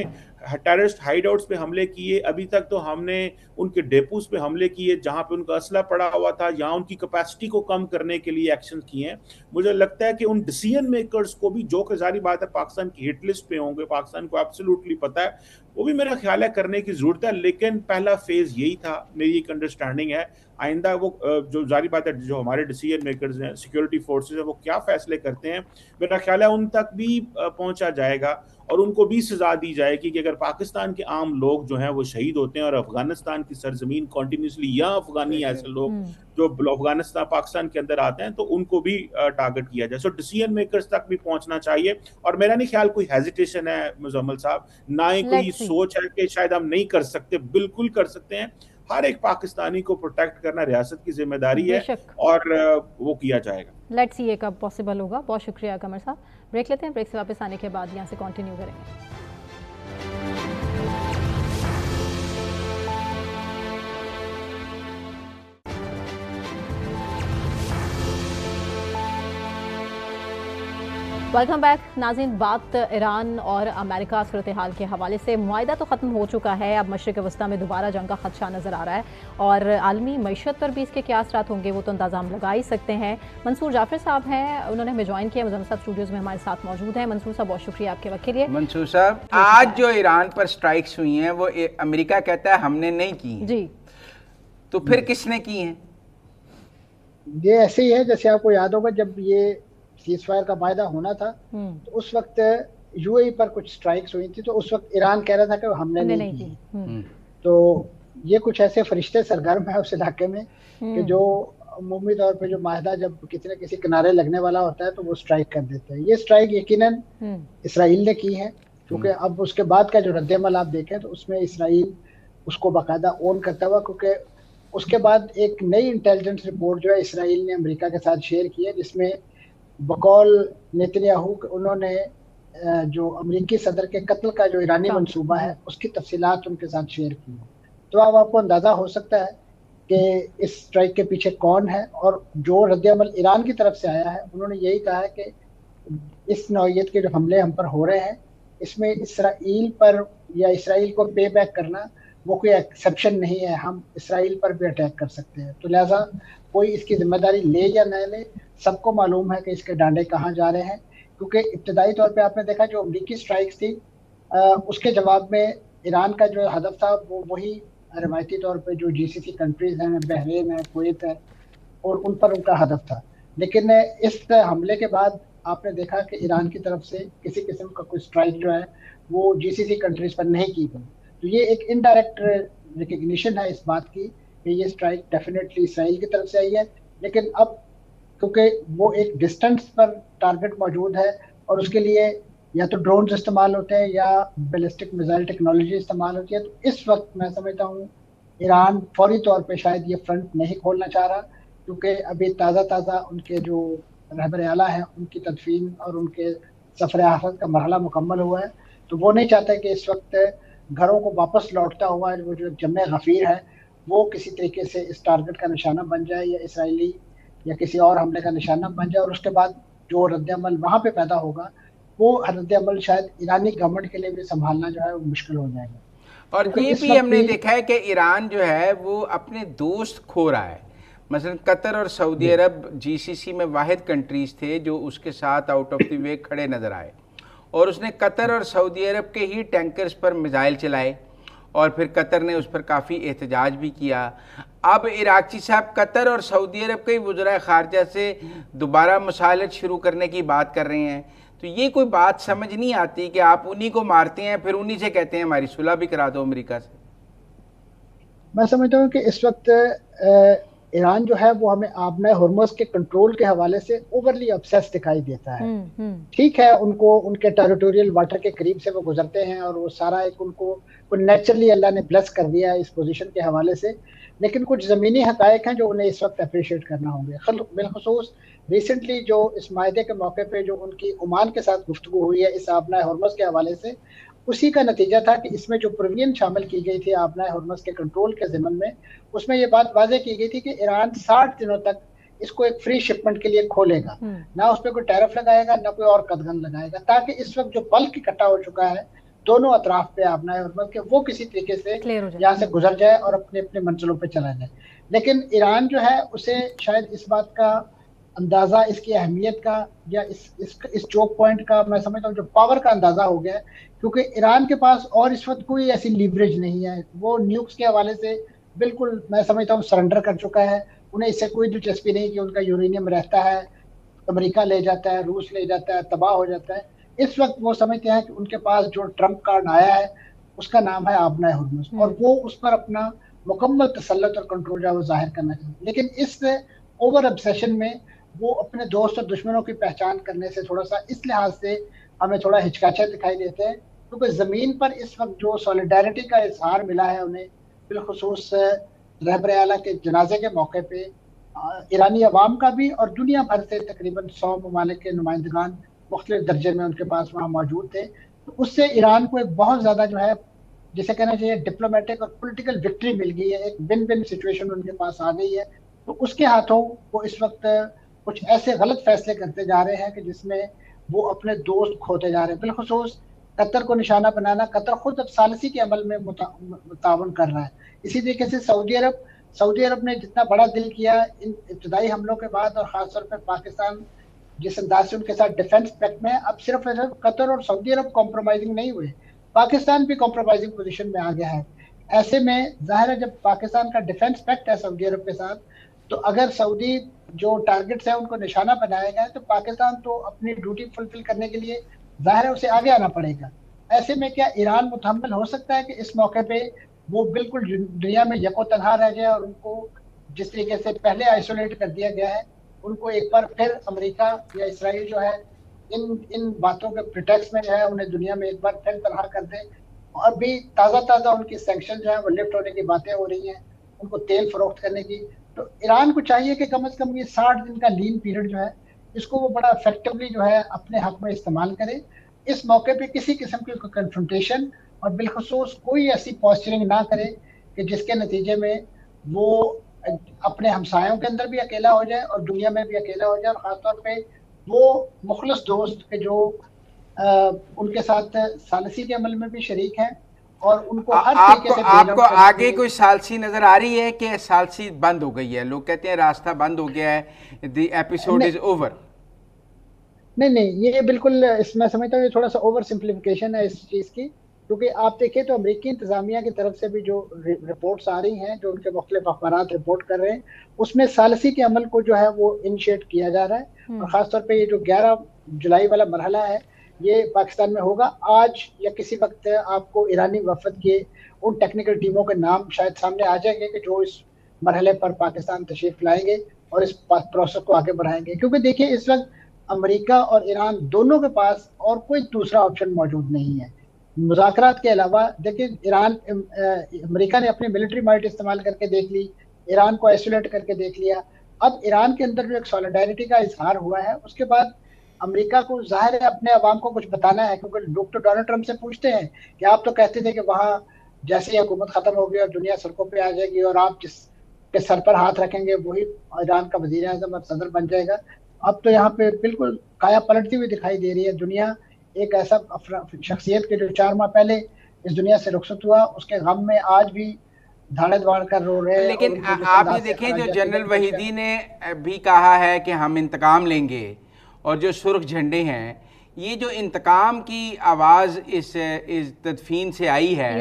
टेररिस्ट हाइडआउट्स पे हमले किए, अभी तक तो हमने उनके डेपोस पे हमले किए जहां पे उनका असला पड़ा हुआ था, या उनकी कैपेसिटी को कम करने के लिए एक्शन किए हैं। मुझे लगता है कि उन डिसीजन मेकर्स को भी, जो कि जारी बात है पाकिस्तान की हिट लिस्ट पे होंगे, पाकिस्तान को एब्सोल्युटली पता है, वो भी मेरा ख्याल है करने की जरूरत है। लेकिन पहला फेज यही था, मेरी एक अंडरस्टैंडिंग है। आइंदा वो जो जारी बात है, जो हमारे डिसीजन मेकर्स हैं, सिक्योरिटी फोर्सेस है, वो क्या फैसले करते हैं, मेरा ख्याल है उन तक भी पहुंचा जाएगा और उनको भी सजा दी जाएगी कि अगर पाकिस्तान के आम लोग जो हैं वो शहीद होते हैं और अफगानिस्तान की सरजमीन कॉन्टिन्यूसली, या अफगानी ऐसे लोग जो अफगानिस्तान पाकिस्तान के अंदर आते हैं, तो उनको भी टारगेट किया जाए। सो डिसीजन मेकर्स तक भी पहुंचना चाहिए। और मेरा नहीं ख्याल कोई हेजिटेशन है मुजम्मल साहब, ना ही कोई सोच है कि शायद हम नहीं कर सकते, बिल्कुल कर सकते हैं। हर एक पाकिस्तानी को प्रोटेक्ट करना रियासत की जिम्मेदारी है और वो किया जाएगा। लेट्स सी ये कब पॉसिबल होगा। बहुत शुक्रिया कमर साहब। ब्रेक लेते हैं, ब्रेक से वापस आने के बाद यहाँ से कंटिन्यू करेंगे। वेलकम बैक नाज़रीन। बात ईरान और अमेरिका सूरत हाल के हवाले से, मुआहिदा तो ख़त्म हो चुका है, अब मशरिक़ वस्ता में दोबारा जंग का खदशा नज़र आ रहा है और आलमी मईशत पर भी इसके क्या असरात होंगे वो तो अंदाज़ा हम लगा ही सकते हैं। मंसूर जाफर साहब हैं, उन्होंने हमें ज्वाइन किया, मुजम्मल साहब स्टूडियोज़ में हमारे साथ मौजूद हैं। मंसूर साहब बहुत शुक्रिया आपके वक्त के लिए। मंसूर साहब, आज जो ईरान पर स्ट्राइक्स हुई हैं वो अमेरिका कहता है हमने नहीं की जी, तो फिर किसने की हैं? ये ऐसे ही है जैसे आपको याद होगा जब ये सीज़फायर का मायदा होना था तो उस वक्त यूएई पर कुछ स्ट्राइक्स हुई थी, तो उस वक्त ईरान कह रहा था कि हमने नहीं की। तो ये कुछ ऐसे फरिश्ते सरगर्म है उस इलाके में कि जो अमूमी तौर पे जो मायदा जब किसी न किसी किनारे लगने वाला होता है तो वो स्ट्राइक कर देते हैं। ये स्ट्राइक यकीनन इसराइल ने की है, क्योंकि अब उसके बाद का जो रद्देमल आप देखें तो उसमें इसराइल उसको बाकायदा ओन करता हुआ, क्योंकि उसके बाद एक नई इंटेलिजेंस रिपोर्ट जो है इसराइल ने अमेरिका के साथ शेयर की है, जिसमें बकौल नेतन्याहू उन्होंने जो अमेरिकी सदर के कत्ल का जो ईरानी मंसूबा है उसकी तफसीलात उनके साथ शेयर की है। तो अब आपको अंदाज़ा हो सकता है कि इस स्ट्राइक के पीछे कौन है। और जो रद्देअमल ईरान की तरफ से आया है, उन्होंने यही कहा है कि इस नौइयत के जो हमले हम पर हो रहे हैं, इसमें इसराइल पर या इसराइल को पे बैक करना वो कोई एक्सेप्शन नहीं है, हम इसराइल पर भी अटैक कर सकते हैं। तो लिहाजा कोई इसकी जिम्मेदारी ले या न ले, सबको मालूम है कि इसके डांडे कहाँ जा रहे हैं, क्योंकि इब्तदाई तौर पे आपने देखा जो अमेरिकी स्ट्राइक्स थी उसके जवाब में ईरान का जो हदफ था वो वही रवायती तौर पे जो जीसीसी कंट्रीज हैं, बहरीन है, कुवैत है, और उन पर उनका हदफ था। लेकिन इस हमले के बाद आपने देखा कि ईरान की तरफ से किसी किस्म का कोई स्ट्राइक जो है वो जीसीसी कंट्रीज पर नहीं की गई। तो ये एक इनडायरेक्ट रिकग्निशन है इस बात की कि ये स्ट्राइक डेफिनेटली इसराइल की तरफ से आई है। लेकिन अब क्योंकि वो एक डिस्टेंस पर टारगेट मौजूद है और उसके लिए या तो ड्रोन इस्तेमाल होते हैं या बैलिस्टिक मिसाइल टेक्नोलॉजी इस्तेमाल होती है, तो इस वक्त मैं समझता हूँ ईरान फौरी तौर पे शायद ये फ्रंट नहीं खोलना चाह रहा, क्योंकि अभी ताज़ा उनके जो रहबर आला है उनकी तदफीन और उनके सफर आखिरत का मरहला मुकम्मल हुआ है। तो वो नहीं चाहते कि इस वक्त घरों को वापस लौटता हुआ वो जो जम्मे गफीर है वो किसी तरीके से इस टारगेट का निशाना बन जाए या इसराइली या किसी और हमले का निशाना बन जाए, और उसके बाद जो रद्द-ए-अमल वहाँ पे पैदा होगा वो रद्द-ए-अमल शायद ईरानी गवर्नमेंट के लिए भी संभालना जो है वो मुश्किल हो जाएगा। और ये भी हमने देखा है कि ईरान जो है वो अपने दोस्त खो रहा है। मसलन कतर और सऊदी अरब जीसीसी में वाहिद कंट्रीज थे जो उसके साथ आउट ऑफ द वे खड़े नजर आए, और उसने कतर और सऊदी अरब के ही टैंकर्स पर मिसाइल चलाए और फिर कतर ने उस पर काफ़ी एहतजाज भी किया। अब इराक़ची साहब कतर और सऊदी अरब के वज़राए ख़ारजा से दोबारा मुसालत शुरू करने की बात कर रहे हैं। तो ये कोई बात समझ नहीं आती कि आप उन्हीं को मारते हैं फिर उन्हीं से कहते हैं हमारी सुलह भी करा दो अमेरिका से। मैं समझता हूँ कि इस वक्त ईरान जो है वो हमें आबना हुर्मुज़ के कंट्रोल के हवाले से ओवरली ऑब्सेस दिखाई देता है। ठीक है, उनको उनके टेरिटोरियल वाटर के करीब से वो गुजरते हैं और वो सारा एक उनको नेचुरली अल्लाह ने ब्लेस कर दिया है इस पोजीशन के हवाले से, लेकिन कुछ ज़मीनी हक़ाइक़ हैं जो उन्हें इस वक्त अप्रिशिएट करना होंगे। बिलखुसूस रिसेंटली जो इस माहदे के मौके पे जो उनकी ओमान के साथ गुफ्तगू हुई है इस आबना हुर्मुज़ के हवाले से, उसी का नतीजा था कि इसमें जो प्रोविजन शामिल की गई थी आबना हुर्मुज़ के कंट्रोल के ज़िम्मन में, उसमें ये बात वाज़ेह की गई थी कि ईरान 60 दिनों तक इसको एक फ्री शिपमेंट के लिए खोलेगा, ना उस पर कोई टैरिफ लगाएगा ना कोई और कदगन लगाएगा, ताकि इस वक्त जो बल्क इकट्ठा हो चुका है दोनों अतराफ पे आबना हुर्मुज़ के वो किसी तरीके से यहाँ से गुजर जाए और अपने अपने मंजिलों पर चला जाए। लेकिन ईरान जो है उसे शायद इस बात का अंदाज़ा, इसकी अहमियत का या इस चोक पॉइंट का मैं समझता हूँ जो पावर का अंदाज़ा हो गया है, क्योंकि ईरान के पास और इस वक्त कोई ऐसी लीवरेज नहीं है। वो न्यूक्स के हवाले से बिल्कुल मैं समझता हूँ सरेंडर कर चुका है। उन्हें इससे कोई दिलचस्पी नहीं कि उनका यूरेनियम रहता है, अमेरिका ले जाता है, रूस ले जाता है, तबाह हो जाता है। इस वक्त वो समझते हैं कि उनके पास जो ट्रम्प कार्ड आया है उसका नाम है आबना हुर्मुज़ और वो उस पर अपना मुकम्मल तसल्लुत और कंट्रोल जो है वो जाहिर करना चाहिए। लेकिन इस ओवर ऑब्सेशन में वो अपने दोस्त और दुश्मनों की पहचान करने से थोड़ा सा इस लिहाज से हमें थोड़ा हिचकाचा दिखाई देते हैं, क्योंकि ज़मीन पर इस वक्त जो सॉलिडारिटी का इजहार मिला है उन्हें, बिलखुसूस रहबर आला के जनाजे के मौके पे ईरानी अवाम का भी और दुनिया भर से तकरीबन 100 ममालिक के नुमाइंदगान मुख्तलिफ दर्जे में उनके पास वहाँ मौजूद थे, तो उससे ईरान को एक बहुत ज़्यादा जो है जिसे कहना चाहिए डिप्लोमेटिक और पॉलिटिकल विक्ट्री मिल गई है, एक विन विन सिचुएशन उनके पास आ गई है। तो उसके हाथों वो इस वक्त कुछ ऐसे गलत फैसले करते जा रहे हैं कि जिसमें वो अपने दोस्त खोते जा रहे हैं। बिलखुसूस कतर को निशाना बनाना, कतर खुद अब सालसी के अमल में मुतावन कर रहा है। इसी तरीके से सऊदी अरब ने जितना बड़ा दिल किया इन इब्तदाई हमलों के बाद और ख़ासतौर पर पाकिस्तान जिस अंदाज से उनके साथ डिफेंस पैक्ट में, अब सिर्फ कतर और सऊदी अरब कॉम्प्रोमाइजिंग नहीं हुए, पाकिस्तान भी कॉम्प्रोमाइजिंग पोजीशन में आ गया है। ऐसे में जाहिर है जब पाकिस्तान का डिफेंस पैक्ट है सऊदी अरब के साथ, तो अगर सऊदी जो टारगेट्स हैं उनको निशाना बनाया गया तो पाकिस्तान तो अपनी ड्यूटी फुलफिल करने के लिए जाहिर है उसे आगे आना पड़ेगा। ऐसे में क्या ईरान मुतहम्मिल हो सकता है कि इस मौके पे वो बिल्कुल दुनिया में यको तन्हा रह जाए और उनको जिस तरीके से पहले आइसोलेट कर दिया गया है उनको एक बार फिर अमेरिका या इसराइल जो है इन बातों के प्रिटेक्स्ट में जो है उन्हें दुनिया में एक बार फिर तनहा कर दे। और भी ताज़ा उनकी सैंक्शन जो है वो लिफ्ट होने की बातें हो रही हैं, उनको तेल फरोख्त करने की। तो ईरान को चाहिए कि कम से कम ये 60 दिन का लीन पीरियड जो है इसको वो बड़ा इफेक्टिवली जो है अपने हक में इस्तेमाल करे। इस मौके पे किसी किस्म की कन्फ्रंटेशन और बिलखुसूस कोई ऐसी पॉस्चरिंग ना करे कि जिसके नतीजे में वो अपने हमसायों के अंदर भी अकेला हो जाए और दुनिया में भी अकेला हो जाए, और ख़ासतौर पे वो मुखलिस दोस्त के जो उनके साथ सालसी के अमल में भी शरीक हैं और उनको हर तरीके से आपको आगे कोई सालसी नजर आ रही है कि सालसी बंद हो गई है? लोग कहते हैं रास्ता बंद हो गया है, द एपिसोड इज ओवर। नहीं, ये बिल्कुल इसमें समझता हूँ ये थोड़ा सा ओवर सिंप्लीफिकेशन है इस चीज़ की। क्योंकि आप देखिए तो अमेरिकी इंतजामिया की तरफ से भी जो रिपोर्ट्स आ रही हैं, जो उनके मुख्तलिफ अखबारात रिपोर्ट कर रहे हैं, उसमें सालसी के अमल को जो है वो इनिशिएट किया जा रहा है। और ख़ासतौर पे ये जो 11 जुलाई वाला मरहला है ये पाकिस्तान में होगा। आज या किसी वक्त आपको ईरानी वफद के उन टेक्निकल टीमों के नाम शायद सामने आ जाएंगे कि जो इस मरहले पर पाकिस्तान तशरीफ लाएंगे और इस प्रोसेस को आगे बढ़ाएंगे। क्योंकि देखिए इस वक्त अमेरिका और ईरान दोनों के पास और कोई दूसरा ऑप्शन मौजूद नहीं है मुज़ाकरात के अलावा। देखिए अमेरिका ने अपनी मिलिट्री माइट इस्तेमाल करके देख ली, ईरान को आइसोलेट करके देख लिया। अब ईरान के अंदर जो एक सॉलिडारिटी का इजहार हुआ है, उसके बाद अमेरिका को जाहिर है अपने अवाम को कुछ बताना है। क्योंकि लोग तो डोनाल्ड ट्रंप से पूछते हैं कि आप तो कहते थे कि वहाँ जैसे ही हुकूमत खत्म होगी और दुनिया सड़कों पे आ जाएगी और आप जिसके सर पर हाथ रखेंगे वही ईरान का वजीर आज़म और सदर बन जाएगा। अब तो यहाँ पे बिल्कुल काया पलटती हुई दिखाई दे रही है दुनिया। एक ऐसा शख्सियत के जो 4 माह पहले इस दुनिया से रुखसत हुआ, उसके गम में आज भी धाड़े दौड़ कर रो रहे हैं। लेकिन आप ये देखें, जो जनरल वहीदी ने भी कहा है कि हम इंतकाम लेंगे, और जो सुर्ख झंडे हैं, ये जो इंतकाम की आवाज़ इस तदफीन से आई है,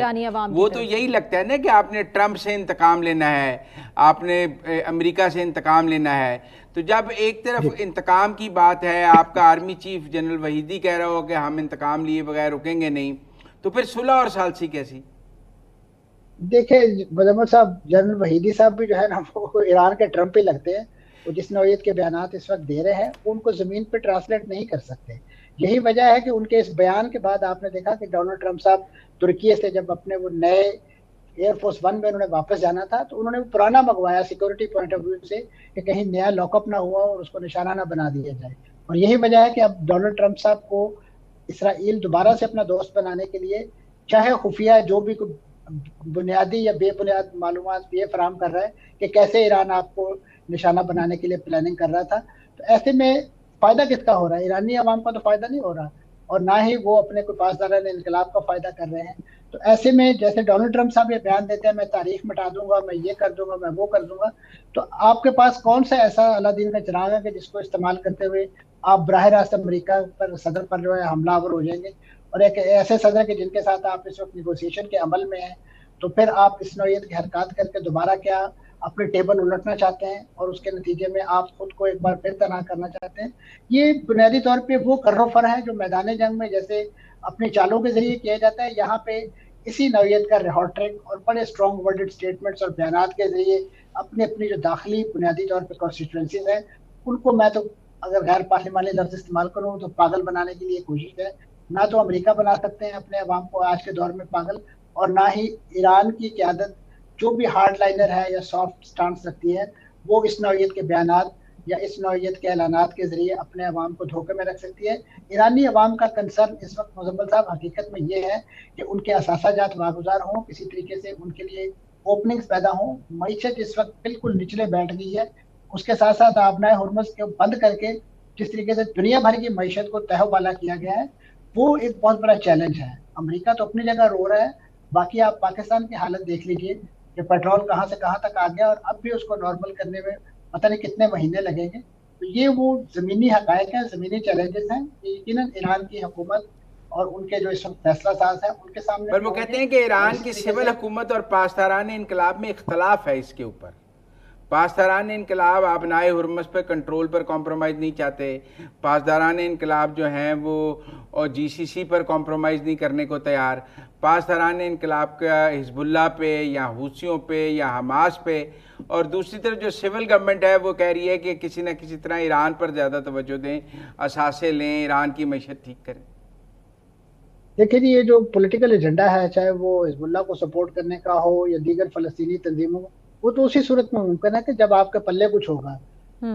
वो तो यही लगता है ना कि आपने ट्रंप से इंतकाम लेना है, आपने अमेरिका से इंतकाम लेना है। तो जब एक तरफ इंतकाम की बात है, आपका आर्मी चीफ जनरल वहीदी कह रहा हो कि हम इंतकाम लिए बगैर रुकेंगे नहीं, तो फिर सुलह और सालसी कैसी? देखिए मुजम्मिल साहब, जनरल वहीदी साहब भी जो है ना वो ईरान के ट्रंप ही लगते हैं। वो जिस नौयत के बयानात इस वक्त दे रहे हैं वो उनको ज़मीन पर ट्रांसलेट नहीं कर सकते। यही वजह है कि उनके इस बयान के बाद आपने देखा कि डोनाल्ड ट्रंप साहब तुर्की से जब अपने वो नए एयरफोर्स 1 में उन्होंने वापस जाना था तो उन्होंने पुराना मंगवाया सिक्योरिटी पॉइंट ऑफ व्यू से कि कहीं नया लॉकअप ना हुआ और उसको निशाना ना बना दिया जाए। और यही वजह है कि अब डोनाल्ड ट्रंप साहब को इसराइल दोबारा से अपना दोस्त बनाने के लिए चाहे खुफिया जो भी बुनियादी या बेबुनियाद मालूमात ये फराहम कर रहा है कि कैसे ईरान आपको निशाना बनाने के लिए प्लानिंग कर रहा था। तो ऐसे में फ़ायदा किसका हो रहा है? ईरानी अवाम का तो फ़ायदा नहीं हो रहा और ना ही वो अपने कोई पासदारान इनकलाब का फ़ायदा कर रहे हैं। तो ऐसे में जैसे डोनाल्ड ट्रंप साहब ये बयान देते हैं मैं तारीख मिटा दूंगा, मैं ये कर दूंगा, मैं वो कर दूंगा, तो आपके पास कौन सा ऐसा अलादीन का चिराग है कि जिसको इस्तेमाल करते हुए आप बराह रास्त अमरीका पर सदर पर जो है हमलावर हो जाएंगे? और एक ऐसे सदर के जिनके साथ आप इस वक्त निगोसिएशन के अमल में हैं, तो फिर आप इस नौयत की हरकत करके दोबारा क्या अपने टेबल उलटना चाहते हैं और उसके नतीजे में आप खुद को एक बार फिर तनाह करना चाहते हैं? ये बुनियादी तौर पे वो कर्रोफर है जो मैदान जंग में जैसे अपनी चालों के जरिए किया जाता है, यहाँ पे इसी नौयत का रिहॉर्ट्रिक और बड़े स्ट्रॉन्ग वर्डेड स्टेटमेंट्स और बयानात के जरिए अपनी अपनी जो दाखिली बुनियादी तौर पर कॉन्स्टिट्यूंसीज हैं उनको, मैं तो अगर गैर पार्लिमानी लफ्ज इस्तेमाल करूँ तो पागल बनाने के लिए कोशिश है। ना तो अमेरिका बना सकते हैं अपने अवाम को आज के दौर में पागल, और ना ही ईरान की क़यादत जो भी हार्ड लाइनर है या सॉफ्ट स्टांस रखती है वो इस नौयत के बयानात या इस नौयत के ऐलानात के जरिए अपने अवाम को धोखे में रख सकती है। ईरानी अवाम का कंसर्न इस वक्त मुजम्मिल साहब हकीकत में ये है कि उनके असासाजात वागुजार हों, किसी तरीके से उनके लिए ओपनिंग्स पैदा हों। मईशत इस वक्त बिल्कुल निचले बैठ गई है। उसके साथ साथ आबनाए हुर्मुज़ को बंद करके जिस तरीके से दुनिया भर की मईशत को तहवाला किया गया है वो एक बहुत बड़ा चैलेंज है। अमेरिका तो अपनी जगह रो रहा है, बाकी आप पाकिस्तान की हालत देख लीजिए कि पेट्रोल कहाँ से कहाँ तक आ गया और अब भी उसको नॉर्मल करने में पता नहीं कितने महीने लगेंगे। तो ये वो ज़मीनी हक़ाइक़ हैं, ज़मीनी चैलेंजेस हैं यकीनन ईरान की हुकूमत और उनके जो इस वक्त फैसला साज हैं उनके सामने। पर वो कहते हैं कि ईरान की सिविल हुकूमत और पासदारान इनकलाब में इख्तलाफ है इसके ऊपर। पासदारान इनकलाब आबनाए हुर्मुज़ पर कंट्रोल पर कॉम्प्रोमाइज़ नहीं चाहते, पासदारान इनकलाब जो हैं वो और GCC पर कॉम्प्रोमाइज़ नहीं करने को तैयार। पासदारान इनकलाब का हिजबुल्लाह पे या हूसियों पे या हमास पे, और दूसरी तरफ जो सिविल गवर्नमेंट है वो कह रही है कि किसी न किसी तरह ईरान पर ज़्यादा तवज्जो दें, असासे लें, ईरान की मईशत ठीक करें। देखिए जी, ये जो पॉलिटिकल एजेंडा है चाहे वो हिजबुल्लाह को सपोर्ट करने का हो या दीगर फ़लस्तीनी तंजीमों, वो तो उसी सूरत में मुमकिन है कि जब आपके पल्ले कुछ होगा।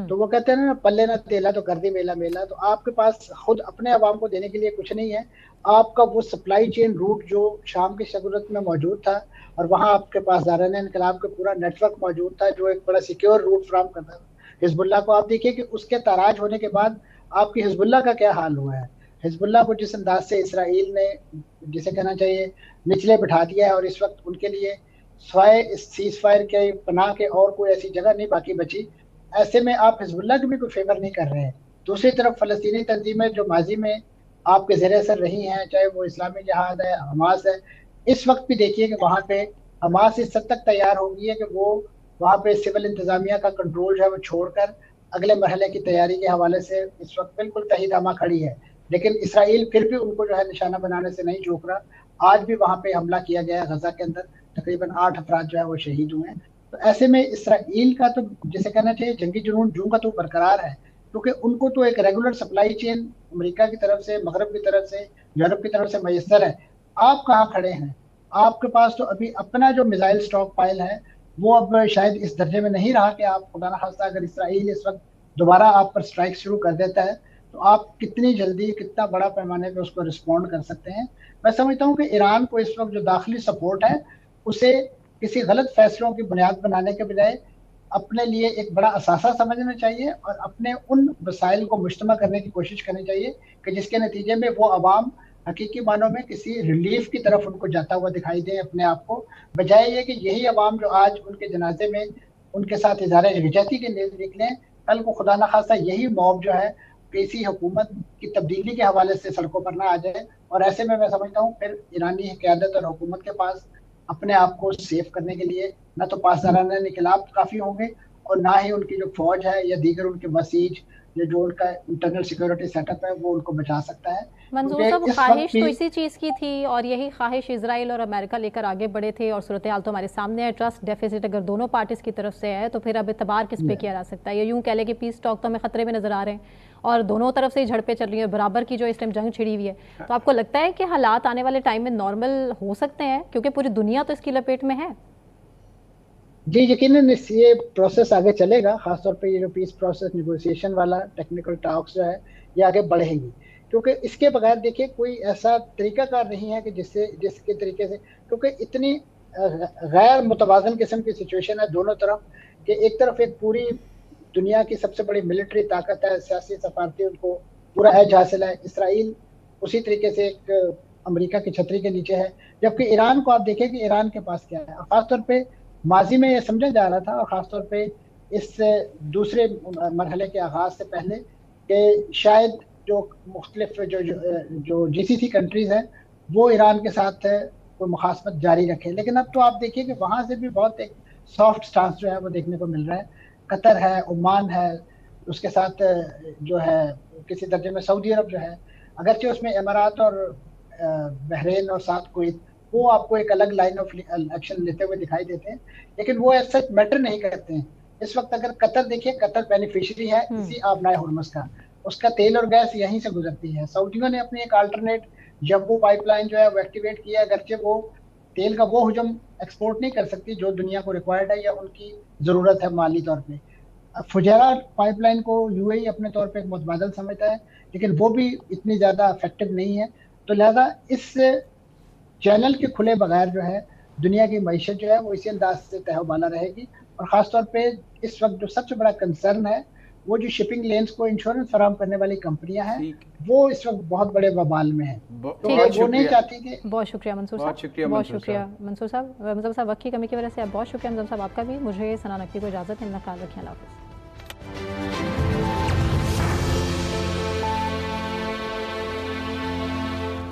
तो वो कहते हैं ना, पल्ले ना तेला तो कर दी मेला मेला। तो आपके पास खुद अपने अवाम को देने के लिए कुछ नहीं है। आपका वो सप्लाई चेन रूट जो शाम की सूरत में मौजूद था और वहाँ आपके पास दारान इनकलाब का पूरा नेटवर्क मौजूद था जो एक बड़ा सिक्योर रूट फ्राहम करता था हिजबुल्लाह को। आप देखिए कि उसके ताराज होने के बाद आपकी हिजबुल्लाह का क्या हाल हुआ है। हिजबुल्लाह को जिस अंदाज से इसराइल ने, जिसे कहना चाहिए, निचले बिठा दिया है और इस वक्त उनके लिए स्वाय इस सीज फायर के पनाह के और कोई ऐसी जगह नहीं बाकी बची। ऐसे में आप हिजबुल्लाह की भी कोई फेवर नहीं कर रहे हैं। दूसरी तरफ फ़लस्तीनी तंजीमें जो माजी में आपके ज़ेर असर रही हैं, चाहे वो इस्लामी जिहाद है, हमास है। इस वक्त भी देखिए कि वहाँ पे हमास इस हद तक तैयार हो गई है कि वो वहाँ पे सिविल इंतजामिया का कंट्रोल जो है वो छोड़कर अगले मरहले की तैयारी के हवाले से इस वक्त बिल्कुल तहीदामा खड़ी है। लेकिन इसराइल फिर भी उनको जो है निशाना बनाने से नहीं चूक रहा। आज भी वहाँ पे हमला किया गया गजा के अंदर, तकरीबन 8 अफराद जो है वो शहीद हुए हैं। तो ऐसे में इसराइल का तो जिसे कहना चाहिए जंगी जुनून जूं का तो बरकरार है, क्योंकि उनको तो एक रेगुलर सप्लाई चेन अमेरिका की तरफ से, मगरब की तरफ से, यूरोप की तरफ से मैसर है। आप कहाँ खड़े हैं? आपके पास तो अभी अपना जो मिसाइल स्टॉक पाइल है वो अब शायद इस दर्जे में नहीं रहा कि आप खुदा न खास्ता अगर इसराइल इस वक्त दोबारा आप पर स्ट्राइक शुरू कर देता है तो आप कितनी जल्दी, कितना बड़ा पैमाने पर उसको रिस्पॉन्ड कर सकते हैं। मैं समझता हूँ कि ईरान को इस वक्त जो दाखिली सपोर्ट है उसे किसी गलत फैसलों की बुनियाद बनाने के बजाय अपने लिए एक बड़ा असासा समझना चाहिए और अपने उन वसाइल को मुश्तमा करने की कोशिश करनी चाहिए कि जिसके नतीजे में वो अवाम हकीकी मानों में किसी रिलीफ की तरफ उनको जाता हुआ दिखाई दे अपने आप को, बजाय ये कि यही अवाम जो आज उनके जनाजे में उनके साथ इज़हार यकजहती के लिए निकले, कल को खुदा न खास्ता यही मॉब जो है किसी हुकूमत की तब्दीली के हवाले से सड़कों पर ना आ जाए। और ऐसे में मैं समझता हूँ फिर ईरानी क़यादत और हुकूमत के पास अपने आप को सेफ करने के लिए न तो पासदाराना इनकलाब काफ़ी होंगे और ना ही उनकी जो फौज है या दीगर उनके बसीज या जो उनका इंटरनल सिक्योरिटी सेटअप है वो उनको बचा सकता है। मंजूर साहब, ख्वाहिश तो इसी चीज़ की थी और यही ख्वाहिश इजराइल और अमेरिका लेकर आगे बढ़े थे और सूरत हाल तो हमारे सामने है। ट्रस्ट डेफिसिट अगर दोनों पार्टीज की तरफ से है तो फिर अब एतबार किस पे किया जा सकता है? ये यूँ कह लें कि पीस टॉक तो हमें खतरे में नजर आ रहे हैं और दोनों तरफ से ही झड़पें चल रही है, बराबर की जो इस टाइम जंग छिड़ी हुई है। तो आपको लगता है कि हालात आने वाले टाइम में नॉर्मल हो सकते हैं, क्योंकि पूरी दुनिया तो इसकी लपेट में है? जी यकीनन ये प्रोसेस आगे चलेगा, खासतौर पे ये जो पीस प्रोसेस नेगोशिएशन वाला टेक्निकल टॉक्स जो है ये आगे बढ़ेंगी, क्योंकि इसके बगैर देखिए कोई ऐसा तरीकाकार नहीं है कि जिसके तरीके से, क्योंकि इतनी गैर मुतवाज़न किस्म की सिचुएशन है दोनों तरफ कि एक तरफ एक पूरी दुनिया की सबसे बड़ी मिलिट्री ताकत है, सियासी सफारती उनको पूरा एज हासिल है। इसराइल उसी तरीके से एक अमेरिका की छतरी के नीचे है, जबकि ईरान को आप देखें कि ईरान के पास क्या है। खासतौर पे माजी में ये समझा जा रहा था और ख़ासतौर पे इस दूसरे मरहले के आगाज़ से पहले कि शायद जो मुख्तलिफ जो जीसीसी कंट्रीज़ हैं वो ईरान के साथ कोई मुखासमत जारी रखें, लेकिन अब तो आप देखिए कि वहाँ से भी बहुत एक सॉफ्ट स्टांस जो है वो देखने को मिल रहा है। कतर है, ओमान है, उसके साथ जो है किसी दर्जे में सऊदी अरब जो है, अगरचे उसमें इमारात और बहरीन और साथ कुवैत वो आपको एक अलग लाइन ऑफ एक्शन लेते हुए दिखाई देते हैं, लेकिन वो ऐसा मैटर नहीं करते हैं। इस वक्त अगर कतर देखिए, कतर बेनिफिशियरी है इसी आबनाए हुर्मुज़ का, उसका तेल और गैस यहीं से गुजरती है। सऊदियों ने अपनी एक अल्टरनेट जम्बू पाइपलाइन जो है वो एक्टिवेट किया, अगरचे वो तेल का वो हुजम एक्सपोर्ट नहीं कर सकती जो दुनिया को रिक्वायर्ड है या उनकी ज़रूरत है माली तौर पे। फुजैरा पाइपलाइन को यूएई अपने तौर पे एक मुतबादल समझता है, लेकिन वो भी इतनी ज़्यादा इफेक्टिव नहीं है। तो लिहाजा इस चैनल के खुले बगैर जो है दुनिया की मईशत जो है वो इसी अंदाज से तहबाला रहेगी। और ख़ासतौर पे इस वक्त जो सबसे बड़ा कंसर्न है वो जो शिपिंग लेन्स को इंश्योरेंस फराहम करने वाली कंपनियां हैं वो इस वक्त बहुत बड़े बवाल में है। तो वो नहीं चाहती कि। बहुत शुक्रिया मंसूर साहब, बहुत शुक्रिया मंसूर साहब। वक्त की कमी की वजह से बहुत शुक्रिया मंसूर साहब आपका भी। मुझे सना नकवी को इजाज़त है, अपना ख्याल रखें, अल्लाह हाफ़िज़।